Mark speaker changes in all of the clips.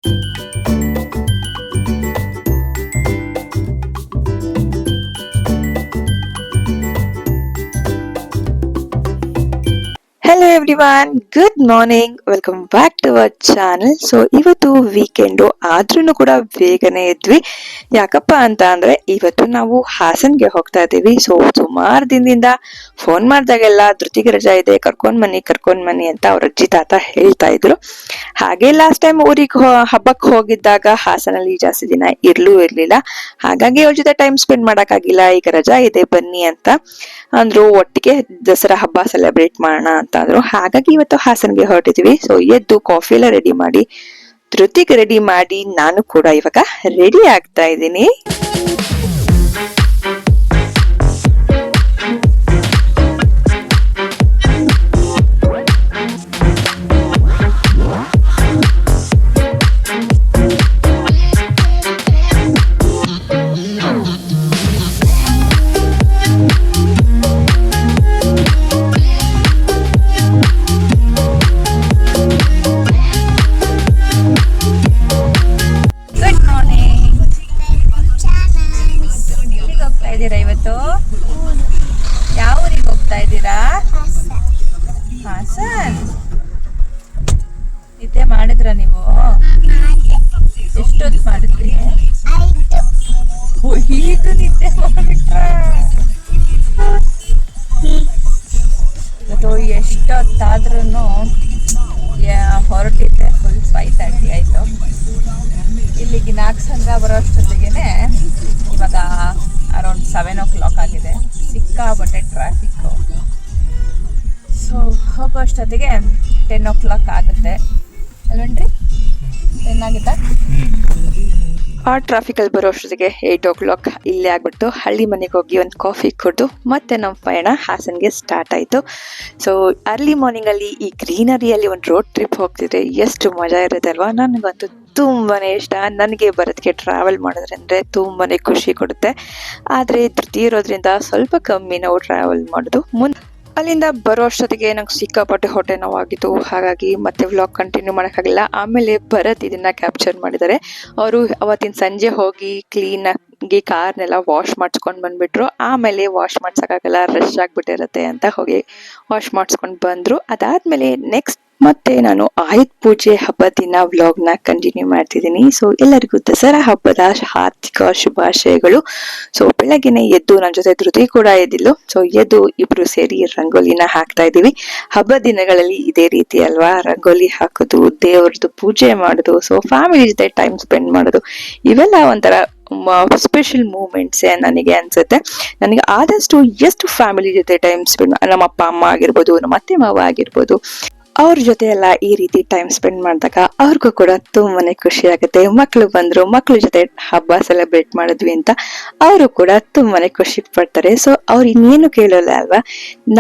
Speaker 1: Hello everyone, good morning, welcome back to our channel. So ಇವತ್ತು weekend ಆದ್ರೂ ಕೂಡ ಬೇಗನೆ ಇದ್ವಿ. ಯಾಕಪ್ಪ ಅಂತ ಅಂದ್ರೆ ಇವತ್ತು ನಾವು ಹಾಸನ್ಗೆ ಹೋಗ್ತಾ ಇದ್ದೀವಿ. ಸೊ ಸುಮಾರು ದಿನದಿಂದ ಫೋನ್ ಮಾಡಿದಾಗೆಲ್ಲ ಧೃತಿಗೆ ರಜಾ ಇದೆ, ಕರ್ಕೊಂಡ್ ಬನ್ನಿ ಅಂತ ಅವ್ರ ಅಜ್ಜಿ ತಾತ ಹೇಳ್ತಾ ಇದ್ರು. ಹಾಗೆ ಲಾಸ್ಟ್ ಟೈಮ್ ಊರಿಗೆ ಹಬ್ಬಕ್ಕೆ ಹೋಗಿದ್ದಾಗ ಹಾಸನಲ್ಲಿ ಜಾಸ್ತಿ ದಿನ ಇರ್ಲಿಲ್ಲ. ಹಾಗಾಗಿ ಅವ್ರ ಜೊತೆ ಟೈಮ್ ಸ್ಪೆಂಡ್ ಮಾಡಕ್ಕಾಗಿಲ್ಲ. ಈಗ ರಜಾ ಇದೆ ಬನ್ನಿ ಅಂತ ಅಂದ್ರು. ಒಟ್ಟಿಗೆ ದಸರಾ ಹಬ್ಬ ಸೆಲೆಬ್ರೇಟ್ ಮಾಡೋಣ ಅಂತ ಅಂದ್ರು. ಹಾಗಾಗಿ ಇವತ್ತು ಹಾಸನ್ಗೆ ಹೊರಟಿದೀವಿ. ಸೊ ಎದ್ದು ಕಾಫಿ ಎಲ್ಲ ರೆಡಿ ಮಾಡಿ, ಧೃತಿಗೆ ರೆಡಿ ಮಾಡಿ, ನಾನು ಕೂಡ ಇವಾಗ ರೆಡಿ ಆಗ್ತಾ ಇದ್ದೀನಿ. ಇವತ್ತು ಯಾವ ಊರಿಗೆ ಹೋಗ್ತಾ ಇದ್ದೀರಾ? ಹಾಸನ್. ನಿದ್ದೆ ಮಾಡಿದ್ರ ನೀವು? ಎಷ್ಟೊತ್ತು ಮಾಡಿದ್ರಿ? ಈಗ ನಿದ್ದೆ ಮಾಡಿಬಿಟ್ರ? ಇವತ್ತು ಎಷ್ಟೊತ್ತಾದ್ರೂ ಹೊರಟಿದ್ದೆ. ಫುಲ್ 5:30 ಆಯಿತು. ಇಲ್ಲಿಗೆ ನಾಗಸಂದ್ರ ಬರೋಷ್ಟೊತ್ತಿಗೆ ಇವಾಗ ಅರೌಂಡ್ 7 o'clock ಆಗಿದೆ. ಸಿಕ್ಕಾಬಟ್ಟೆ ಟ್ರಾಫಿಕ್ಕು. ಸೊ ಹೋಗೋಷ್ಟೊತ್ತಿಗೆ 10 o'clock ಆಗುತ್ತೆ ಅಲ್ವೇನ್ರಿ? 10 ಆಗುತ್ತಾ? ಆ ಟ್ರಾಫಿಕಲ್ಲಿ ಬರೋಷ್ಟೊತ್ತಿಗೆ 8 o'clock ಇಲ್ಲೇ ಆಗ್ಬಿಟ್ಟು ಹಳ್ಳಿ ಮನೆಗೆ ಹೋಗಿ ಒಂದು ಕಾಫಿ ಕುಡಿದು ಮತ್ತೆ ನಮ್ಮ ಪಯಣ ಹಾಸನ್ಗೆ ಸ್ಟಾರ್ಟ್ ಆಯಿತು. ಸೊ ಅರ್ಲಿ ಮಾರ್ನಿಂಗಲ್ಲಿ ಈ ಗ್ರೀನರಿಯಲ್ಲಿ ಒಂದು ರೋಡ್ ಟ್ರಿಪ್ ಹೋಗ್ತಿದ್ರೆ ಎಷ್ಟು ಮಜಾ ಇರುತ್ತೆ ಅಲ್ವಾ? ನನಗಂತೂ ತುಂಬಾ ಇಷ್ಟ. ನನಗೆ ಬರೋದಕ್ಕೆ ಟ್ರಾವೆಲ್ ಮಾಡೋದ್ರಂದರೆ ತುಂಬಾ ಖುಷಿ ಕೊಡುತ್ತೆ. ಆದರೆ ಧೃತಿ ಇರೋದ್ರಿಂದ ಸ್ವಲ್ಪ ಕಮ್ಮಿ ನಾವು ಟ್ರಾವೆಲ್ ಮಾಡೋದು. ಅಲ್ಲಿಂದ ಬರೋ ಅಷ್ಟೊತ್ತಿಗೆ ನಂಗೆ ಸಿಕ್ಕಾಪಟ್ಟೆ ಹೊಟ್ಟೆ ನೋವಾಗಿತ್ತು. ಹಾಗಾಗಿ ಮತ್ತೆ ವ್ಲಾಗ್ ಕಂಟಿನ್ಯೂ ಮಾಡೋಕ್ಕಾಗಲಿಲ್ಲ. ಆಮೇಲೆ ಭರತ್ ಇದನ್ನ ಕ್ಯಾಪ್ಚರ್ ಮಾಡಿದ್ದಾರೆ. ಅವರು ಅವತ್ತಿನ ಸಂಜೆ ಹೋಗಿ ಕ್ಲೀನಾಗಿ ಕಾರ್ನೆಲ್ಲ ವಾಶ್ ಮಾಡಿಸ್ಕೊಂಡು ಬಂದುಬಿಟ್ರು. ಆಮೇಲೆ ವಾಶ್ ಮಾಡ್ಸೋಕ್ಕಾಗಲ್ಲ, ರಶ್ ಆಗಿಬಿಟ್ಟಿರುತ್ತೆ ಅಂತ ಹೋಗಿ ವಾಶ್ ಮಾಡಿಸ್ಕೊಂಡು ಬಂದರು. ಅದಾದಮೇಲೆ ನೆಕ್ಸ್ಟ್ ಮತ್ತೆ ನಾನು ಆಯುಧ ಪೂಜೆ ಹಬ್ಬದ ದಿನ ವ್ಲಾಗ್ನ ಕಂಟಿನ್ಯೂ ಮಾಡ್ತಿದ್ದೀನಿ. ಸೊ ಎಲ್ಲರಿಗೂ ದಸರಾ ಹಬ್ಬದ ಹಾರ್ದಿಕ ಶುಭಾಶಯಗಳು. ಸೊ ಬೆಳಗ್ಗೆನೆ ಎದ್ದು ನನ್ನ ಜೊತೆ ಧೃತಿ ಕೂಡ ಎದ್ದಿಲ್ಲ. ಸೊ ಎದ್ದು ಇಬ್ರು ಸೇರಿ ರಂಗೋಲಿನ ಹಾಕ್ತಾ ಇದ್ದೀವಿ. ಹಬ್ಬದ ದಿನಗಳಲ್ಲಿ ಇದೇ ರೀತಿ ಅಲ್ವಾ, ರಂಗೋಲಿ ಹಾಕೋದು, ದೇವ್ರದ್ದು ಪೂಜೆ ಮಾಡೋದು, ಸೊ ಫ್ಯಾಮಿಲಿ ಜೊತೆ ಟೈಮ್ ಸ್ಪೆಂಡ್ ಮಾಡೋದು, ಇವೆಲ್ಲ ಒಂಥರ ಸ್ಪೆಷಲ್ ಮೂಮೆಂಟ್ಸೇ ನನಗೆ ಅನ್ಸುತ್ತೆ. ನನಗೆ ಆದಷ್ಟು ಎಷ್ಟು ಫ್ಯಾಮಿಲಿ ಜೊತೆ ಟೈಮ್ ಸ್ಪೆಂಡ್, ನಮ್ಮ ಅಪ್ಪ ಅಮ್ಮ ಆಗಿರ್ಬೋದು, ನಮ್ಮ ಅತ್ತೆ ಮಾವ ಆಗಿರ್ಬೋದು, ಅವ್ರ ಜೊತೆ ಎಲ್ಲ ಈ ರೀತಿ ಟೈಮ್ ಸ್ಪೆಂಡ್ ಮಾಡಿದಾಗ ಅವ್ರಿಗೂ ಕೂಡ ತುಂಬಾನೇ ಖುಷಿ ಆಗುತ್ತೆ. ಮಕ್ಕಳು ಬಂದ್ರು, ಮಕ್ಕಳ ಜೊತೆ ಹಬ್ಬ ಸೆಲೆಬ್ರೇಟ್ ಮಾಡಿದ್ವಿ ಅಂತ ಅವರು ಕೂಡ ತುಂಬಾನೇ ಖುಷಿ ಪಡ್ತಾರೆ. ಸೊ ಅವ್ರು ಇನ್ನೇನು ಕೇಳಲ್ಲ ಅಲ್ವಾ,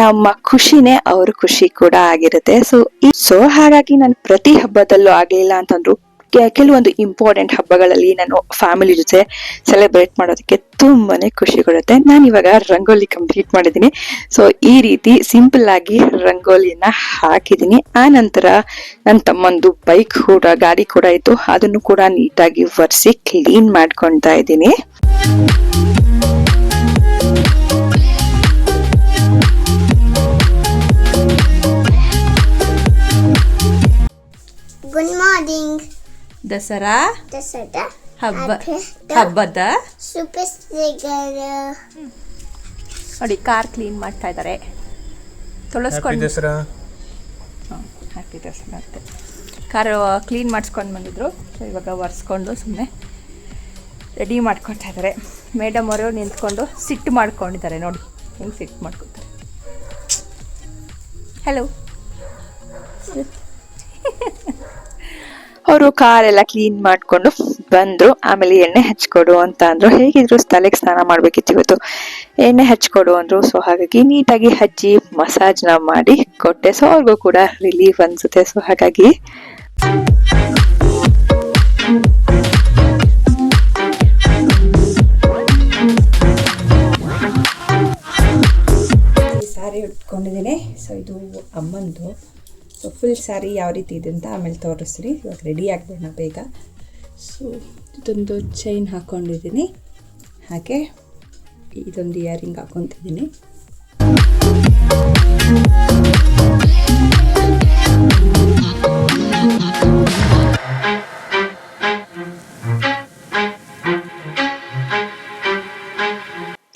Speaker 1: ನಮ್ಮ ಖುಷಿನೇ ಅವ್ರ ಖುಷಿ ಕೂಡ ಆಗಿರುತ್ತೆ. ಸೊ ಹಾಗಾಗಿ ನಾನು ಪ್ರತಿ ಹಬ್ಬದಲ್ಲೂ ಆಗ್ಲಿಲ್ಲ ಅಂತಂದ್ರು ಕೆಲವೊಂದು ಇಂಪಾರ್ಟೆಂಟ್ ಹಬ್ಬಗಳಲ್ಲಿ ನಾನು ಫ್ಯಾಮಿಲಿ ಜೊತೆ ಸೆಲೆಬ್ರೇಟ್ ಮಾಡೋದಕ್ಕೆ ತುಂಬಾನೇ ಖುಷಿ ಕೊಡುತ್ತೆ. ನಾನು ಇವಾಗ ರಂಗೋಲಿ ಕಂಪ್ಲೀಟ್ ಮಾಡಿದ್ದೀನಿ. ಸೊ ಈ ರೀತಿ ಸಿಂಪಲ್ ಆಗಿ ರಂಗೋಲಿನ ಹಾಕಿದ್ದೀನಿ. ಆ ನಂತರ ನನ್ನ ತಮ್ಮಂದು ಗಾಡಿ ಕೂಡ ಇತ್ತು, ಅದನ್ನು ಕೂಡ ನೀಟಾಗಿ ಒರೆಸಿ ಕ್ಲೀನ್ ಮಾಡ್ಕೊಳ್ತಾ ಇದ್ದೀನಿ.
Speaker 2: Good morning.
Speaker 1: ದಸರಾ ಹಬ್ಬದ ನೋಡಿ ಕಾರ್ ಕ್ಲೀನ್ ಮಾಡ್ತಾ ಇದ್ದಾರೆ. ತೊಳಸ್ಕೊಂಡು ಹ್ಯಾಪಿ ದಸರಾ ಅಂತ ಕಾರು ಕ್ಲೀನ್ ಮಾಡಿಸ್ಕೊಂಡು ಬಂದಿದ್ರು. ಸೊ ಇವಾಗ ಒರೆಸ್ಕೊಂಡು ಸುಮ್ಮನೆ ರೆಡಿ ಮಾಡ್ಕೊಳ್ತಾ ಇದ್ದಾರೆ. ಮೇಡಮ್ ಅವರು ನಿಂತ್ಕೊಂಡು ಸಿಟ್ಟು ಮಾಡ್ಕೊಂಡಿದ್ದಾರೆ. ನೋಡಿ ಹೆಂಗೆ ಸಿಟ್ಟು ಮಾಡ್ಕೊತಾರೆ. ಹಲೋ. ಅವರು ಕಾರೆಲ್ಲ ಕ್ಲೀನ್ ಮಾಡ್ಕೊಂಡು ಬಂದ್ರು. ಆಮೇಲೆ ಎಣ್ಣೆ ಹಚ್ಕೊಡು ಅಂತ ಅಂದ್ರು. ಹೇಗಿದ್ರು ತಲೆಗೆ ಸ್ನಾನ ಮಾಡ್ಬೇಕಿತ್ತು ಇವತ್ತು, ಎಣ್ಣೆ ಹಚ್ಕೊಡು ಅಂದ್ರು. ಸೊ ಹಾಗಾಗಿ ನೀಟಾಗಿ ಹಚ್ಚಿ ಮಸಾಜ್ನ ಮಾಡಿ ಕೊಟ್ಟೆ. ಸೊ ಅವ್ರಿಗೂ ಕೂಡ ರಿಲೀಫ್ ಅನ್ಸುತ್ತೆ. ಸೊ ಹಾಗಾಗಿ ಸಾರಿ ಉಟ್ಕೊಂಡಿದ್ದೀನಿ. ಸೊ ಇದು ಅಮ್ಮಂದು ಸೊ ಫುಲ್ ಸ್ಯಾರಿ ಯಾವ ರೀತಿ ಇದೆ ಅಂತ ಆಮೇಲೆ ತೋರಿಸ್ತೀನಿ. ಇವಾಗ ರೆಡಿ ಆಗಬೇಡ ಬೇಗ. ಸೊ ಇದೊಂದು ಚೈನ್ ಹಾಕ್ಕೊಂಡಿದ್ದೀನಿ, ಹಾಗೆ ಇದೊಂದು ಇಯರಿಂಗ್ ಹಾಕ್ಕೊತಿದ್ದೀನಿ.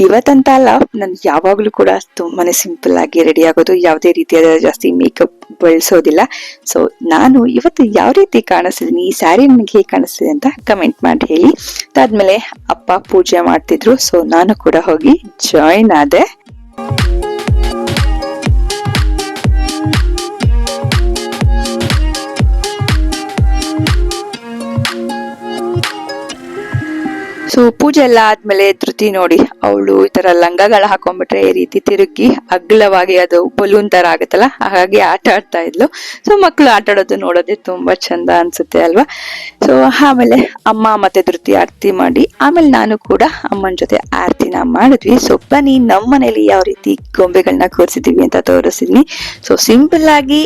Speaker 1: ಇವತ್ತಂತ ಅಲ್ಲ, ನಾನು ಯಾವಾಗಲೂ ಕೂಡ ತುಂಬಾನೇ ಸಿಂಪಲ್ ಆಗಿ ರೆಡಿ ಆಗೋದು, ಯಾವುದೇ ರೀತಿಯಾದ ಜಾಸ್ತಿ ಮೇಕಪ್ ಬಳಸೋದಿಲ್ಲ. ಸೊ ನಾನು ಇವತ್ತು ಯಾವ ರೀತಿ ಕಾಣಿಸ್ತಿದ್ದೀನಿ, ಈ ಸ್ಯಾರಿ ನನಗೆ ಹೇಗೆ ಕಾಣಿಸ್ತಿದೆ ಅಂತ ಕಮೆಂಟ್ ಮಾಡಿ ಹೇಳಿ. ಅದಾದ್ಮೇಲೆ ಅಪ್ಪ ಪೂಜೆ ಮಾಡ್ತಿದ್ರು, ಸೊ ನಾನು ಕೂಡ ಹೋಗಿ ಜಾಯಿನ್ ಆದೆ. ಸೊ ಪೂಜೆ ಎಲ್ಲ ಆದ್ಮೇಲೆ ಧೃತಿ ನೋಡಿ, ಅವಳು ಈ ತರ ಲಂಗಗಳ ಹಾಕೊಂಡ್ಬಿಟ್ರೆ ಈ ರೀತಿ ತಿರುಗಿ ಅಗ್ಲವಾಗಿ ಅದು ಬಲೂನ್ ತರ ಆಗುತ್ತಲ್ಲ, ಹಾಗಾಗಿ ಆಟ ಆಡ್ತಾ ಇದ್ಲು. ಸೊ ಮಕ್ಕಳು ಆಟ ಆಡೋದು ನೋಡೋದೇ ತುಂಬಾ ಚಂದ ಅನ್ಸುತ್ತೆ ಅಲ್ವಾ. ಸೊ ಆಮೇಲೆ ಅಮ್ಮ ಮತ್ತೆ ಧೃತಿ ಆರತಿ ಮಾಡಿ, ಆಮೇಲೆ ನಾನು ಕೂಡ ಅಮ್ಮನ ಜೊತೆ ಆರತಿನ ಮಾಡಿದ್ವಿ. ಸೊ ಬನ್ನಿ ನಮ್ಮ ಮನೇಲಿ ಯಾವ ರೀತಿ ಗೊಂಬೆಗಳನ್ನ ಕೂರಿಸಿದೀವಿ ಅಂತ ತೋರಿಸಿದ್ವಿ. ಸೊ ಸಿಂಪಲ್ ಆಗಿ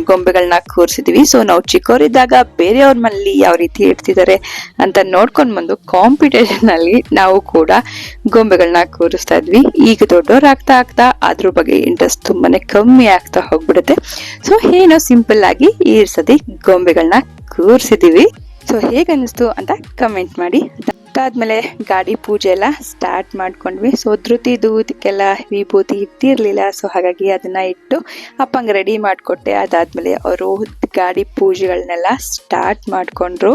Speaker 1: ಗೊಂಬೆಗಳನ್ನ ಕೂರಿಸಿದ್ವಿ. ಸೊ ನಾವು ಚಿಕ್ಕವರಿದ್ದಾಗ ಬೇರೆಯವ್ರ ಮನೇಲಿ ಯಾವ ರೀತಿ ಇಡ್ತಿದ್ದಾರೆ ಅಂತ ನೋಡ್ಕೊಂಡ್ ಬಂದು ಕಾಂಪಿಟೇಷನ್ ಅಲ್ಲಿ ನಾವು ಕೂಡ ಗೊಂಬೆಗಳನ್ನ ಕೂರಿಸ್ತಾ ಇದ್ವಿ. ಈಗ ದೊಡ್ಡವ್ರು ಆಗ್ತಾ ಆಗ್ತಾ ಅದ್ರ ಬಗ್ಗೆ ಇಂಟ್ರೆಸ್ಟ್ ತುಂಬಾನೇ ಕಮ್ಮಿ ಆಗ್ತಾ ಹೋಗ್ಬಿಡುತ್ತೆ. ಸೊ ಏನೋ ಸಿಂಪಲ್ ಆಗಿ ಈ ಸತಿ ಗೊಂಬೆಗಳನ್ನ ಕೂರಿಸಿದೀವಿ. ಸೊ ಹೇಗೆ ಅನ್ನಿಸ್ತು ಅಂತ ಕಮೆಂಟ್ ಮಾಡಿ. ಅದಾದ್ಮೇಲೆ ಗಾಡಿ ಪೂಜೆ ಎಲ್ಲ ಸ್ಟಾರ್ಟ್ ಮಾಡ್ಕೊಂಡ್ವಿ. ಸೊ ಧೃತಿದು ಇದಕ್ಕೆಲ್ಲ ವಿಭೂತಿ ಇಟ್ಟಿರ್ಲಿಲ್ಲ, ಸೊ ಹಾಗಾಗಿ ಅದನ್ನ ಇಟ್ಟು ಅಪ್ಪಂಗೆ ರೆಡಿ ಮಾಡಿಕೊಟ್ಟೆ. ಅದಾದ್ಮೇಲೆ ಅವರು ಗಾಡಿ ಪೂಜೆಗಳನ್ನೆಲ್ಲ ಸ್ಟಾರ್ಟ್ ಮಾಡ್ಕೊಂಡ್ರು.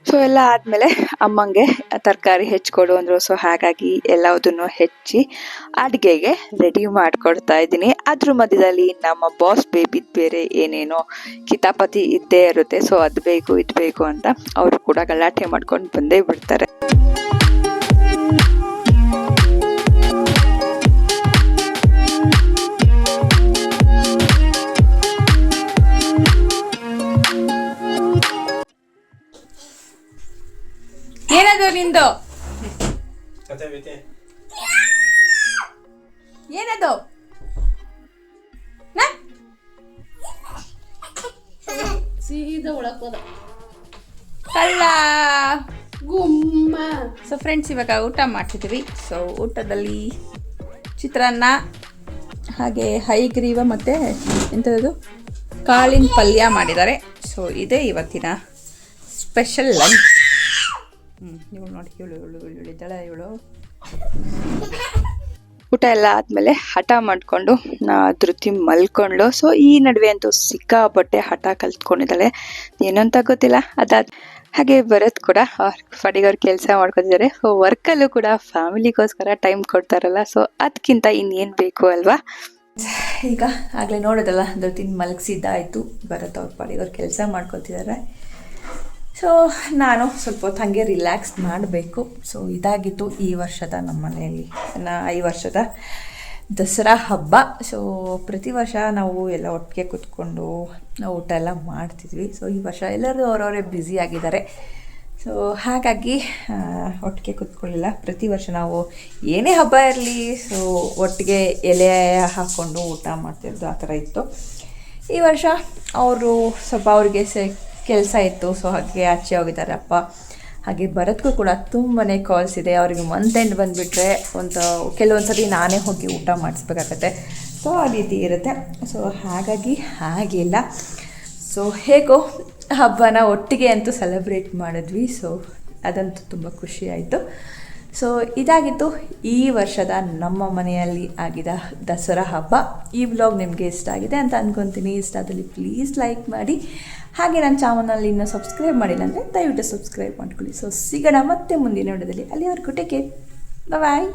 Speaker 1: ಸೊ ಎಲ್ಲ ಆದ್ಮೇಲೆ ಅಮ್ಮಂಗೆ ತರಕಾರಿ ಹೆಚ್ಚಿಕೊಡು ಅಂದ್ರು. ಸೊ ಹಾಗಾಗಿ ಎಲ್ಲದನ್ನು ಹೆಚ್ಚಿ ಅಡುಗೆಗೆ ರೆಡಿ ಮಾಡ್ಕೊಡ್ತಾ ಇದ್ದೀನಿ. ಅದ್ರ ಮಧ್ಯದಲ್ಲಿ ನಮ್ಮ ಬಾಸ್ ಬೇಬಿದ್ ಬೇರೆ ಏನೇನೋ ಕಿತಾಪತಿ ಇದ್ದೇ ಇರುತ್ತೆ. ಸೊ ಅದು ಬೇಕು ಇದು ಬೇಕು ಅಂತ ಅವರು ಕೂಡ ಗಲಾಟೆ ಮಾಡ್ಕೊಂಡು ಬಂದೇ ಬಿಡ್ತಾರೆ. ಏನದು ನಿಂದು? ಏನದು? ಸೀದಾ ಒಳಕ್ ಹೋದ ಕಳ್ಳ ಗುಮ್ಮ. ಸೊ ಫ್ರೆಂಡ್ಸ್, ಇವಾಗ ಊಟ ಮಾಡ್ತಿದ್ದೀವಿ. ಸೊ ಊಟದಲ್ಲಿ ಚಿತ್ರಾನ್ನ, ಹಾಗೆ ಹೈಗ್ರೀವ ಮತ್ತು ಎಂಥದ್ದು ಕಾಳಿನ ಪಲ್ಯ ಮಾಡಿದ್ದಾರೆ. ಸೊ ಇದೇ ಇವತ್ತಿನ ಸ್ಪೆಷಲ್ ಲಂಚ್. ಇವಳು ನೋಡಿ, ಇವಳು ಇದ್ದಾಳೆ. ಇವಳು ಊಟ ಎಲ್ಲ ಆದಮೇಲೆ ಹಠ ಮಾಡಿಕೊಂಡು ಧೃತಿ ಮಲ್ಕೊಂಡ್ಳು. ಸೊ ಈ ನಡುವೆ ಅಂತೂ ಸಿಕ್ಕಾಪಟ್ಟೆ ಹಠ ಕಲ್ತ್ಕೊಂಡಿದ್ದಾಳೆ, ಏನಂತ ಗೊತ್ತಿಲ್ಲ. ಹಾಗೆ ಭರತ್ ಕೂಡ ಫಡಿಗವ್ರ ಕೆಲಸ ಮಾಡ್ಕೊತಿದ್ದಾರೆ. ಸೊ ವರ್ಕಲ್ಲೂ ಕೂಡ ಫ್ಯಾಮಿಲಿಗೋಸ್ಕರ ಟೈಮ್ ಕೊಡ್ತಾರಲ್ಲ, ಸೊ ಅದಕ್ಕಿಂತ ಇನ್ನೇನು ಬೇಕು ಅಲ್ವಾ. ಈಗ ಆಗಲೇ ನೋಡೋದಲ್ಲ, ಧೃತಿನ ಮಲಗಿಸಿದ್ದಾಯಿತು. ಭರತ್ ಅವ್ರ ಫಡಿಗವ್ರ ಕೆಲಸ ಮಾಡ್ಕೊತಿದ್ದಾರೆ. ಸೊ ನಾನು ಸ್ವಲ್ಪ ಹೊತ್ತು ಹಾಗೆ ರಿಲ್ಯಾಕ್ಸ್ ಮಾಡಬೇಕು. ಸೊ ಇದಾಗಿತ್ತು ಈ ವರ್ಷದ ನಮ್ಮ ಮನೆಯಲ್ಲಿ ಈ ವರ್ಷದ ದಸರಾ ಹಬ್ಬ. ಸೊ ಪ್ರತಿ ವರ್ಷ ನಾವು ಎಲ್ಲ ಒಟ್ಟಿಗೆ ಕೂತ್ಕೊಂಡು ಊಟ ಎಲ್ಲ ಮಾಡ್ತಿದ್ವಿ. ಸೊ ಈ ವರ್ಷ ಎಲ್ಲರೂ ಅವರವರೇ ಬ್ಯುಸಿ ಆಗಿದ್ದಾರೆ. ಸೊ ಹಾಗಾಗಿ ಒಟ್ಟಿಗೆ ಕೂತ್ಕೊಳ್ಳಿಲ್ಲ. ಪ್ರತಿ ವರ್ಷ ನಾವು ಏನೇ ಹಬ್ಬ ಇರಲಿ ಸೊ ಒಟ್ಟಿಗೆ ಎಲೆ ಹಾಕ್ಕೊಂಡು ಊಟ ಮಾಡ್ತಿರೋದು, ಆ ಥರ ಇತ್ತು. ಈ ವರ್ಷ ಅವರು ಸ್ವಲ್ಪ ಅವ್ರಿಗೆ ಕೆಲಸ ಇತ್ತು. ಸೊ ಹಾಗೆ ಆಚೆ ಹೋಗಿದ್ದಾರೆ ಅಪ್ಪ. ಹಾಗೆ ಭರತ್ಗೂ ಕೂಡ ತುಂಬಾ ಕಾಲ್ಸ್ ಇದೆ. ಅವರಿಗೆ ಮಂತ್ ಎಂಡ್ ಬಂದುಬಿಟ್ರೆ ಕೆಲವೊಂದು ಸತಿ ನಾನೇ ಹೋಗಿ ಊಟ ಮಾಡಿಸ್ಬೇಕಾಗತ್ತೆ. ಸೊ ಆ ರೀತಿ ಇರುತ್ತೆ. ಸೊ ಹಾಗಾಗಿ ಹಾಗಿಲ್ಲ. ಸೊ ಹೇಗೋ ಹಬ್ಬನ ಒಟ್ಟಿಗೆ ಅಂತೂ ಸೆಲೆಬ್ರೇಟ್ ಮಾಡಿದ್ವಿ. ಸೊ ಅದಂತೂ ತುಂಬ ಖುಷಿ ಆಯಿತು. ಸೊ ಇದಾಗಿತ್ತು ಈ ವರ್ಷದ ನಮ್ಮ ಮನೆಯಲ್ಲಿ ಆಗಿದ ದಸರಾ ಹಬ್ಬ. ಈ ವ್ಲಾಗ್ ನಿಮಗೆ ಇಷ್ಟ ಆಗಿದೆ ಅಂತ ಅಂದ್ಕೊತೀನಿ. ಇಷ್ಟ ಆದಲ್ಲಿ ಪ್ಲೀಸ್ ಲೈಕ್ ಮಾಡಿ. ಹಾಗೆ ನನ್ನ ಚಾನಲ್ನಲ್ಲಿ ಇನ್ನೂ ಸಬ್ಸ್ಕ್ರೈಬ್ ಮಾಡಿಲ್ಲ ಅಂದರೆ ದಯವಿಟ್ಟು ಸಬ್ಸ್ಕ್ರೈಬ್ ಮಾಡ್ಕೊಳ್ಳಿ. ಸೊ ಸಿಗೋಣ ಮತ್ತೆ ಮುಂದಿನ ವಿಡಿಯೋದಲ್ಲಿ. ಅಲ್ಲಿವರೆಗೂ ಟೇಕ್ ಕೇರ್. ಬಾಯ್.